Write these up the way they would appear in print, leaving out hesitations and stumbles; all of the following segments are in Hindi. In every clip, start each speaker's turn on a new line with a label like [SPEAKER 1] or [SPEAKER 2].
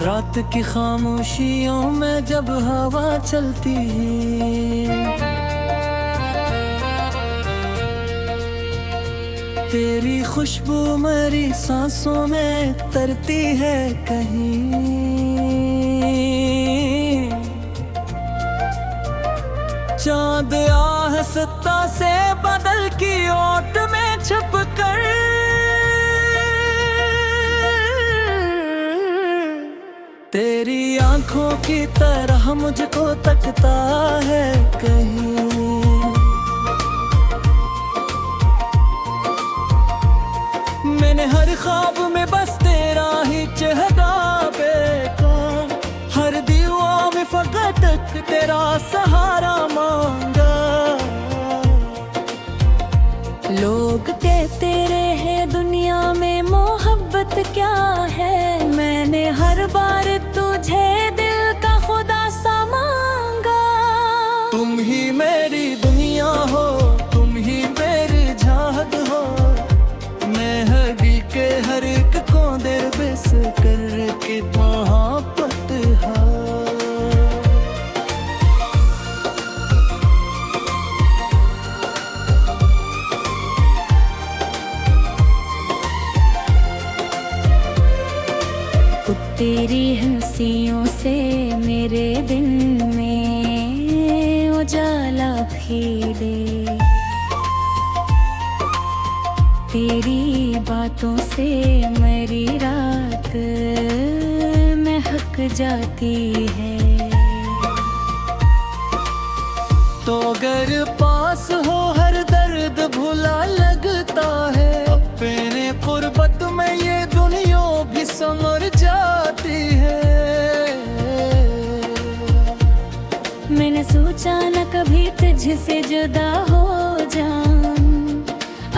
[SPEAKER 1] रात की खामोशियों में जब हवा चलती है, तेरी खुशबू मेरी सांसों में तरती है कहीं। चांद आहस्ता से बादल की ओट में छुप कर तेरी आंखों की तरह मुझको तकता है कहीं। मैंने हर ख्वाब में बस तेरा ही चेहरा देखा, हर दीवार में फकत तेरा सहारा मांगा। लोग कहते रहे दुनिया में मोहब्बत क्या है, मैंने हर बार तुझे दिल का खुदा सा मांगा। तुम ही मेरी दुनिया हो, तुम ही मेरी चाहत हो, मैं हरी के हर एक कोने बस करके मोहब्बत है। तेरी हंसियों से मेरे दिन में उजाला फीले, तेरी बातों से मेरी रात महक जाती है। तो अगर पास हो हर दर्द भुला लगता है, अपने कुर्बत में ये दुनिया भी संवर जाती है। मैंने सोचा न कभी तुझसे जुदा हो जाऊं,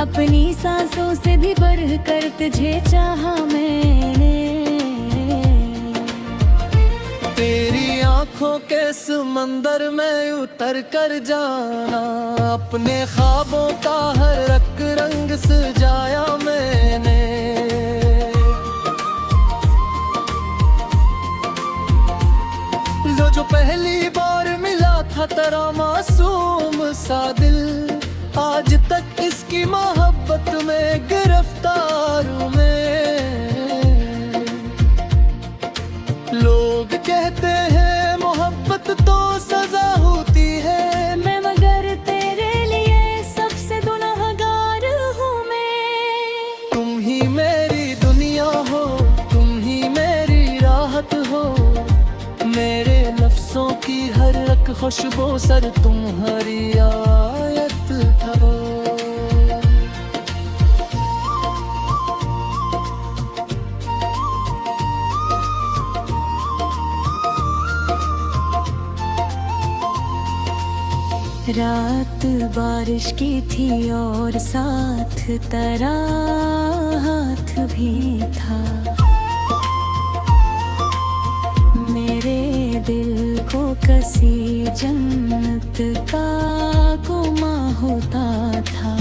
[SPEAKER 1] अपनी सांसों से भी बढ़ कर तुझे चाहा मैंने। तेरी आंखों के समंदर में उतर कर जाना, अपने ख्वाबों का हर एक रंग सजाया मैंने। जो पहली बार मिला था तेरा मासूम सा दिल, आज तक इसकी मोहब्बत में गिरफ्तार हूँ मैं। लोग कहते हैं मोहब्बत तो सजा होती है, मैं मगर तेरे लिए सबसे गुनहगार हूँ मैं। तुम ही मेरी दुनिया हो, तुम ही मेरी राहत हो, मेरे लफ्ज़ों की हर एक खुशबू सर तुम्हारी आयत हो। रात बारिश की थी और साथ तेरा हाथ भी था, मेरे दिल को कसी जन्नत का गुमा होता था।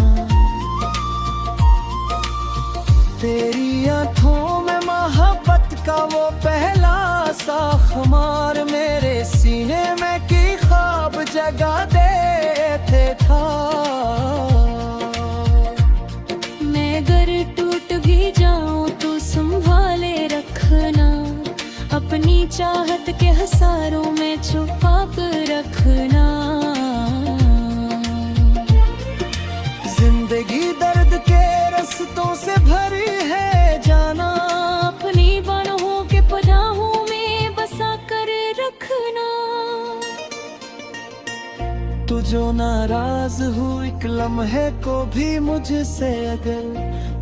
[SPEAKER 1] तेरी आँखों में मोहब्बत का वो पहला सा खुमार, मेरे सीने में की ख्वाब जगा देते था। मैं अगर टूट भी जाऊं तो संभाले रखना, अपनी चाहत के हसारों में छुपा कर रखना। जिंदगी दर्द के रस्तों से भरी है जाना, अपनी बाहों के पनाहों में बसा कर रखना। तू जो नाराज हुई एक लम्हे को भी मुझसे, अगर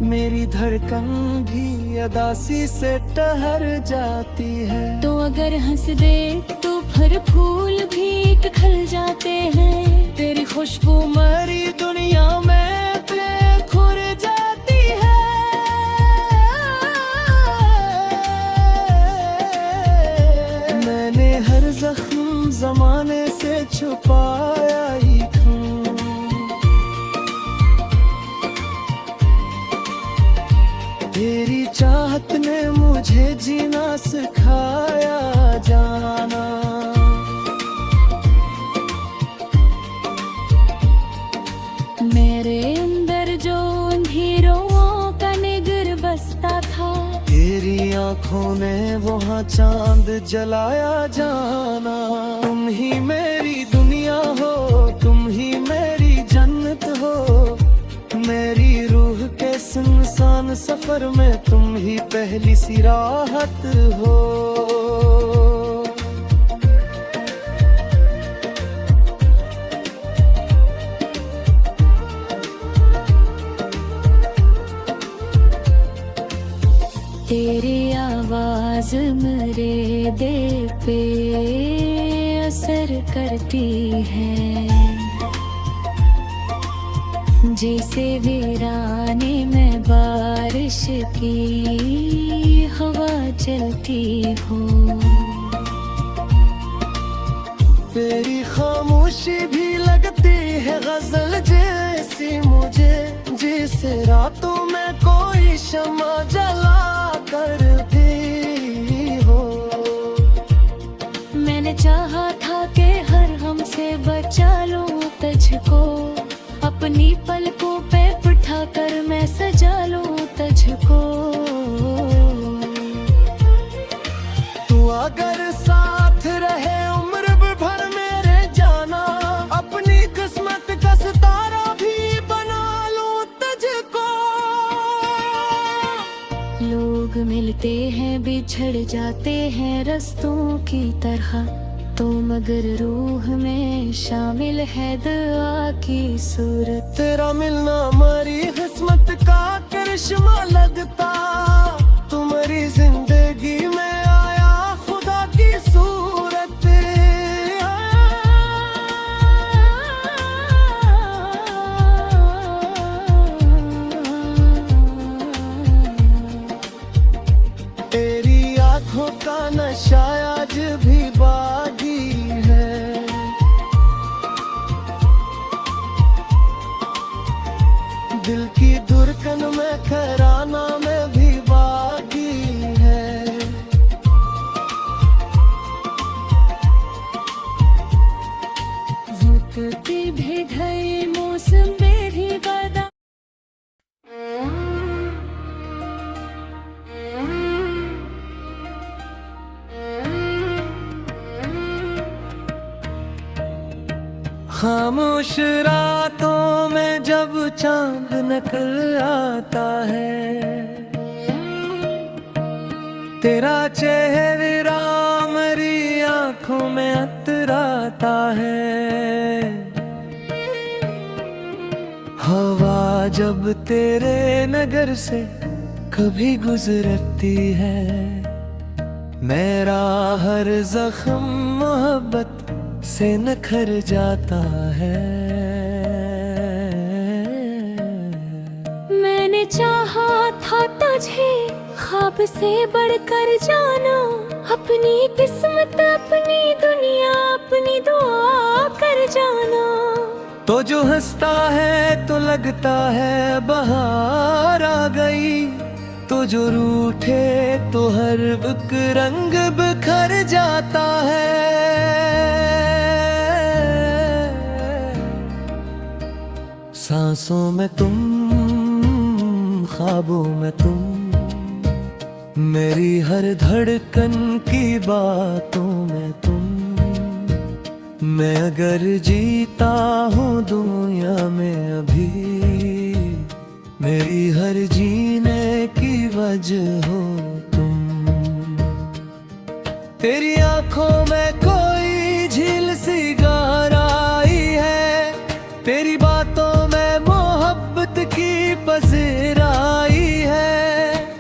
[SPEAKER 1] मेरी धड़कन भी अदासी से ठहर जाती है। तो अगर हंस दे तो फिर फूल भी खिल जाते हैं, तेरी खुशबू मेरी दुनिया में खुर जाती है। मैंने हर जख्म जमाने से छुपाया ही क्यों, तेरी चाहत ने मुझे जीना सिखाया।
[SPEAKER 2] आँखों ने वहाँ चांद जलाया जाना। तुम ही मेरी दुनिया हो, तुम ही मेरी जन्नत हो, मेरी रूह के सुनसान सफर में तुम ही पहली सी राहत हो।
[SPEAKER 1] तेरी आवाज मेरे दिल पे असर करती है, जैसे वीराने में बारिश की हवा चलती हो।
[SPEAKER 2] तेरी खामोशी भी लगती है गजल जैसी मुझे, जिसे रातों में कोई शमा जला करती हो।
[SPEAKER 1] मैंने चाहा था कि हर गम से बचा लूं तुझको, अपनी पलकों पे बिठा कर मैं सजा लूं तुझको।
[SPEAKER 2] तू अगर साथ रहे उम्र भर मेरे जाना, अपनी किस्मत का सितारा भी बना लूं तुझको।
[SPEAKER 1] लोग मिलते हैं बिछड़ जाते हैं रस्तों की तरह, तो मगर रूह में शामिल है दुआ की सूरत।
[SPEAKER 2] तेरा मिलना हमारी किस्मत का करिश्मा लगता, तुम्हारी जिंदगी में आया खुदा की सूरत। तेरी आंखों का नशा आज भी बागी है, दिल की धड़कन में खराना में भी बागी है।
[SPEAKER 1] वक्त भी गई मौसम में भी बदा,
[SPEAKER 2] खामोश रातों में जब चांद निकल आता है, तेरा चेहरा मेरी आंखों में अतराता है। हवा जब तेरे नगर से कभी गुजरती है, मेरा हर जख्म मोहब्बत से निखर जाता है।
[SPEAKER 1] मैंने चाहा था तुझे ख्वाब से बढ़कर जाना, अपनी किस्मत अपनी दुनिया अपनी दुआ कर जाना।
[SPEAKER 2] तो जो हंसता है तो लगता है बहार आ गई, तो जो रूठे तो हर एक रंग बिखर जाता है। सांसों में तुम, ख्वाबों में तुम, मेरी हर धड़कन की बातों में तुम। मैं अगर जीता हूँ दुनिया में अभी, मेरी हर जीने की वजह हो तुम। तेरी आंखों में कोई झील सी गहराई है, तेरी बातों में मोहब्बत की पज़िराई है।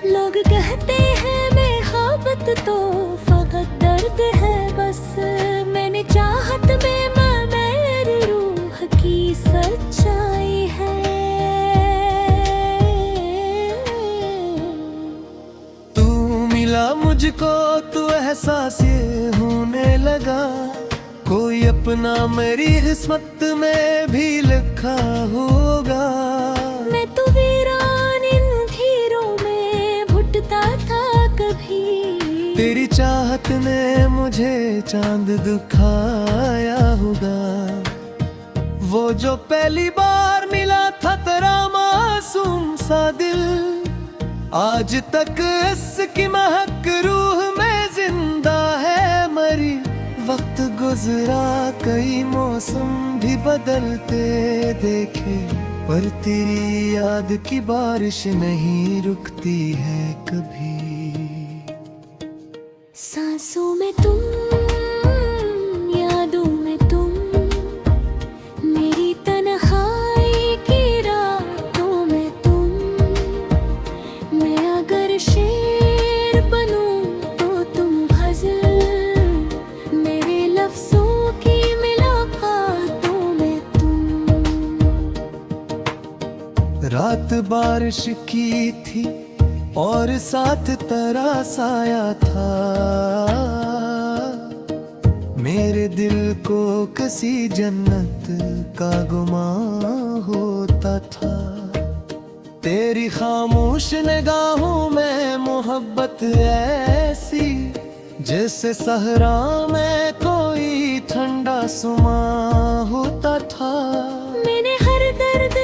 [SPEAKER 1] लोग कहते हैं मोहब्बत तो फकत दर्द है बस, मैंने चाहत में मेरी रूह की सच्चाई है।
[SPEAKER 2] तू मिला मुझको तो एहसास ये होने लगा, कोई अपना मेरी किस्मत में भी लिखा होगा।
[SPEAKER 1] मैं तो वीरान इन अंधेरों में घुटता था कभी,
[SPEAKER 2] तेरी चाहत ने मुझे चांद दिखाया होगा। वो जो पहली बार मिला था तेरा मासूम सा दिल, आज तक इसकी महक रूह में जिंदा है मरी। वक्त गुजरा कई मौसम भी बदलते देखे, पर तेरी याद की बारिश नहीं रुकती है कभी।
[SPEAKER 1] सांसों में तुम, यादों में तुम, मेरी तन्हाई की रातों में तुम। मैं अगर शेर बनूं तो तुम गज़ल, मेरे लफ्ज़ों की मुलाकातों में तुम।
[SPEAKER 2] रात बारिश की थी और साथ तरस आया था, मेरे दिल को किसी जन्नत का गुमान होता था। तेरी खामोश निगाहों में मोहब्बत ऐसी, जैसे सहरा में कोई ठंडा सुमा होता था।
[SPEAKER 1] मैंने हर दर्द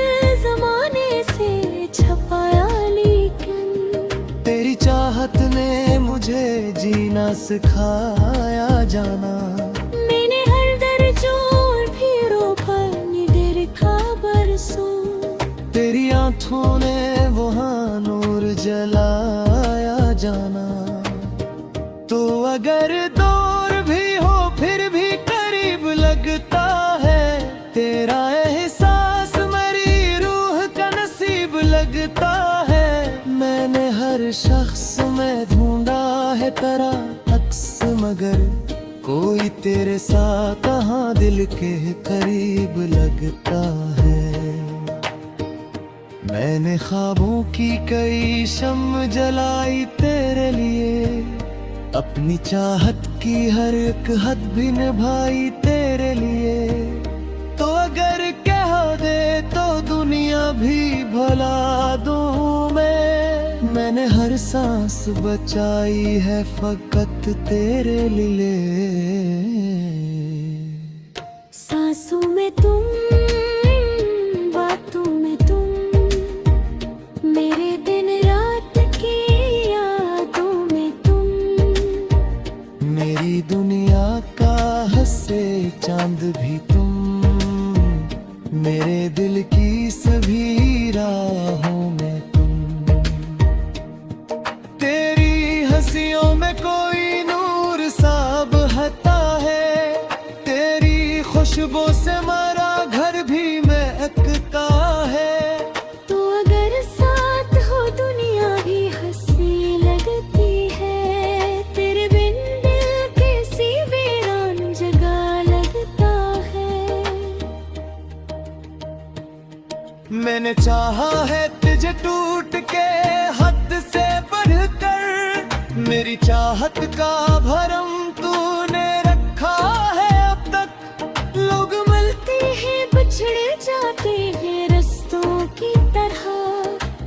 [SPEAKER 1] ज़माने से छुपाया,
[SPEAKER 2] तेरी चाहत ने मुझे जीना सिखाया जाना।
[SPEAKER 1] मैंने हर दर्जों और भीड़ों पर निडरता बरसों,
[SPEAKER 2] तेरी आँखों ने वहाँ नूर जलाया जाना। तो अगर दूर भी हो फिर भी करीब लगता है, तेरा एहसास मेरी रूह का नसीब लगता है। मैंने हर शख्स में ढूंढा है तेरा अक्स, मगर कोई तेरे साथ कहाँ दिल के करीब लगता है। मैंने ख्वाबों की कई शम्म जलाई तेरे लिए, अपनी चाहत की हर एक हद भी निभाई तेरे लिए। तो अगर कह दे तो दुनिया भी भुला दूं मैंने हर सांस बचाई है फकत तेरे लिए।
[SPEAKER 1] सांसों में तुम, बातों में तुम, मेरे दिन रात की यादों में तुम।
[SPEAKER 2] मेरी दुनिया का हंसे चांद भी तुम, मेरे दिल की सभी राहों में तुम। तेरी हंसियों में कोई नूर सा बहता है, तेरी खुशबू से हमारा घर भी महकता है।
[SPEAKER 1] तो अगर साथ हो दुनिया भी हंसी लगती है, तेरे बिन दिल कैसी वीरान जगह लगता है।
[SPEAKER 2] मैंने चाहा है तुझे टूट के हद से बढ़कर, मेरी चाहत का भरम तूने रखा है अब तक।
[SPEAKER 1] लोग मिलते हैं बिछड़े जाते हैं रस्तों की तरह,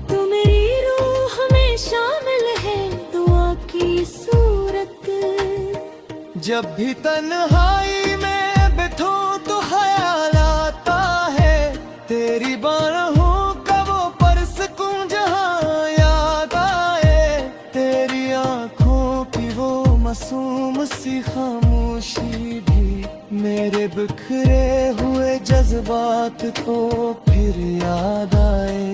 [SPEAKER 1] तू मेरी रूह में शामिल है दुआ की सूरत।
[SPEAKER 2] जब भी तन्हाई में बैठूं तो ख्याल आता है, तेरी बाहों का वो परसकूं जहां याद आए। तेरी आंखों की वो मासूम सी खामोशी भी मेरे बिखरे हुए जज्बात को फिर याद आए।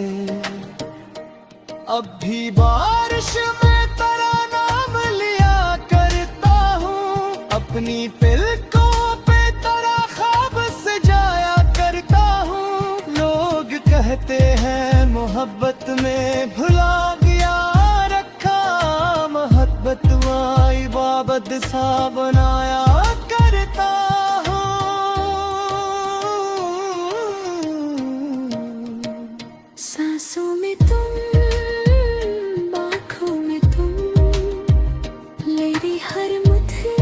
[SPEAKER 2] अब भी बारिश में तेरा नाम लिया करता हूँ, अपनी पलकों पे तेरा ख्वाब सजाया करता हूँ। लोग कहते हैं मोहब्बत में भुला गया रखा, मोहब्बत इबादत सा बनाया करता हूँ।
[SPEAKER 1] सांसों में तुम, आँखों में तुम, मेरी हर मुट्ठी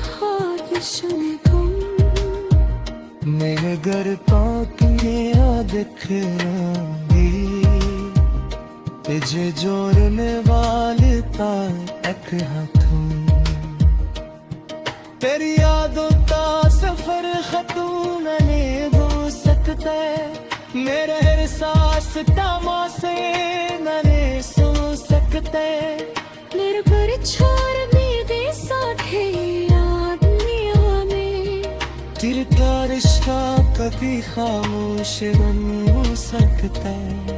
[SPEAKER 1] ख्वाहिशों में तुम।
[SPEAKER 2] मेरे घर पाकिया दिखरांगी, तुझे जोड़ने वाले ताक हाथों। तेरी यादों का सफर खत्म नहीं हो सकता, मेरे एहसास तमाशे नहीं सो सकते
[SPEAKER 1] निर्भर छोड़ दे साठे आदमियों में
[SPEAKER 2] दिल का रिश्ता कभी खामोश बन सकता है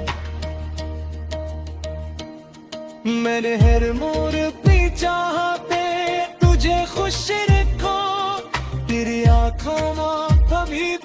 [SPEAKER 2] मैंने हर मोड़ पे चाहते तुझे खुश रखो तेरी आँखों में कभी